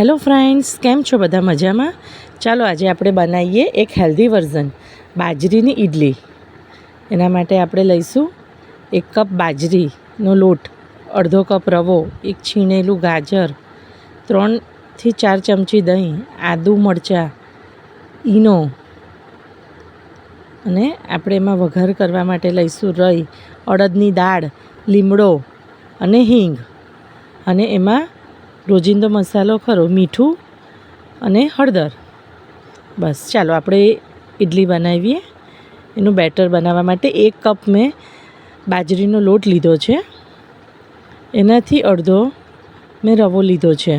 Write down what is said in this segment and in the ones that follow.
Hello friends, કેમ છો બધા? મજામાં? ચાલો આજે આપણે બનાવીએ એક હેલ્ધી વર્ઝન બાજરીની ઇડલી. એના માટે આપણે લઈશું 1 કપ બાજરીનો લોટ, અડધો કપ રવો, એક છીણેલું ગાજર, 3 થી 4 ચમચી દહીં, આદુ મરચાં, ઈનો, અને આપણે એમાં વઘાર કરવા માટે લઈશું રાઈ, અડદની દાળ, લીમડો અને હિંગ, અને એમાં રોજિંદો મસાલો ખરો મીઠું અને હળદર. બસ ચાલો આપણે ઇડલી બનાવીએ. એનું બેટર બનાવવા માટે 1 કપ મેં બાજરીનો લોટ લીધો છે, એનાથી અડધો મેં રવો લીધો છે.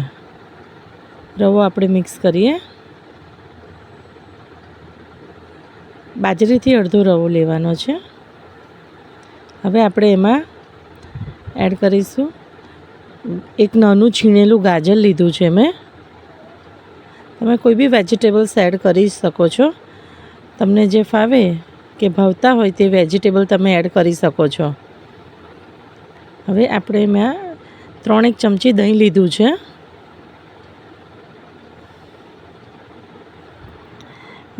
રવો આપણે મિક્સ કરીએ. બાજરીથી અડધો રવો લેવાનો છે. હવે આપણે એમાં એડ કરીશું એક નાનું છીણેલું ગાજર લીધું છે મેં. તમે કોઈ બી વેજીટેબલ્સ એડ કરી શકો છો, તમને જે ફાવે કે ભાવતા હોય તે વેજીટેબલ તમે એડ કરી શકો છો. હવે આપણે મેં 3 ચમચી દહીં લીધું છે.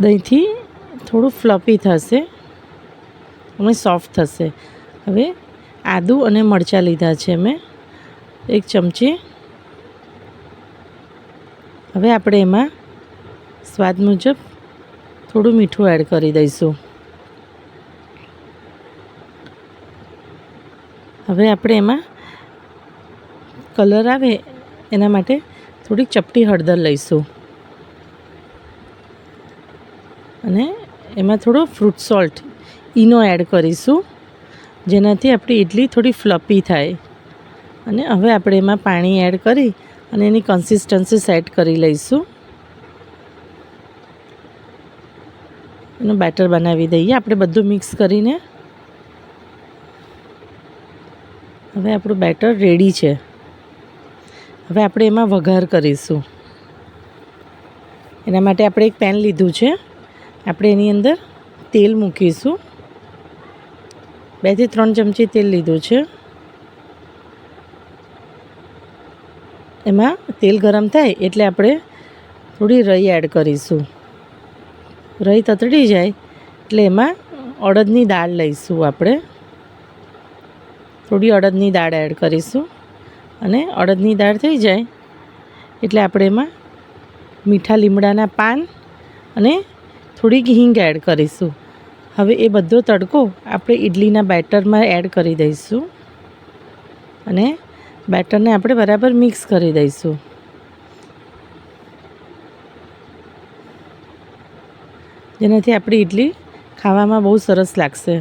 દહીંથી થોડું ફ્લફી થશે અને સોફ્ટ થશે. હવે આદુ અને મરચાં લીધા છે મેં 1 ચમચી. હવે આપણે એમાં સ્વાદ મુજબ થોડું મીઠું એડ કરી દઈશું. હવે આપણે એમાં કલર આવે એના માટે થોડીક ચપટી હળદર લઈશું, અને એમાં થોડો ફ્રૂટ સોલ્ટ ઈનો એડ કરીશું, જેનાથી આપણી ઇડલી થોડી ફ્લફી થાય. અને હવે આપણે એમાં પાણી એડ કરી અને એની કન્સિસ્ટન્સી સેટ કરી લઈશું. એનું બેટર બનાવી દઈએ આપણે બધું મિક્સ કરીને. હવે આપણું બેટર રેડી છે. હવે આપણે એમાં વઘાર કરીશું. એના માટે આપણે એક પેન લીધું છે. આપણે એની અંદર તેલ મૂકીશું. 2 થી 3 ચમચી તેલ લીધું છે. એમાં તેલ ગરમ થાય એટલે આપણે થોડી રાઈ એડ કરીશું. રાઈ તતડી જાય એટલે એમાં અડદની દાળ લઈશું. આપણે થોડી અડદની દાળ એડ કરીશું, અને અડદની દાળ થઈ જાય એટલે આપણે એમાં મીઠા લીમડાના પાન અને થોડીક હિંગ એડ કરીશું. હવે એ બધો તડકો આપણે ઇડલીના બેટરમાં એડ કરી દઈશું, અને બેટરને આપણે બરાબર મિક્સ કરી દઈશું. જેનાથી આપણી ઇડલી ખાવામાં બહુ સરસ લાગશે.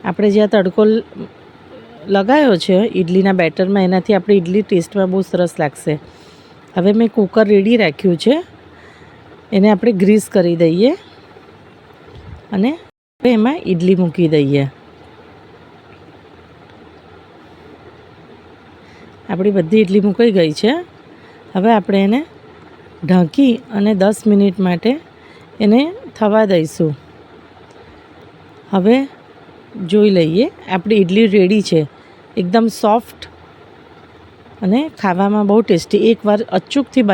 આપણે જ્યાં તડકો લગાવ્યો છે ઇડલીના બેટરમાં, એનાથી આપણી ઇડલી ટેસ્ટમાં બહુ સરસ લાગશે. હવે મેં કુકર રેડી રાખ્યું છે, એને આપણે ગ્રીસ કરી દઈએ અને એમાં ઇડલી મૂકી દઈએ. આપણી બધી ઇડલી મૂકાઈ ગઈ છે. હવે આપણે એને ઢાંકી અને 10 મિનિટ માટે એને થવા દઈશું. હવે જોઈ લઈએ, આપણી ઇડલી રેડી છે. એકદમ સોફ્ટ અને ખાવામાં બહુ ટેસ્ટી. એકવાર અચૂકથી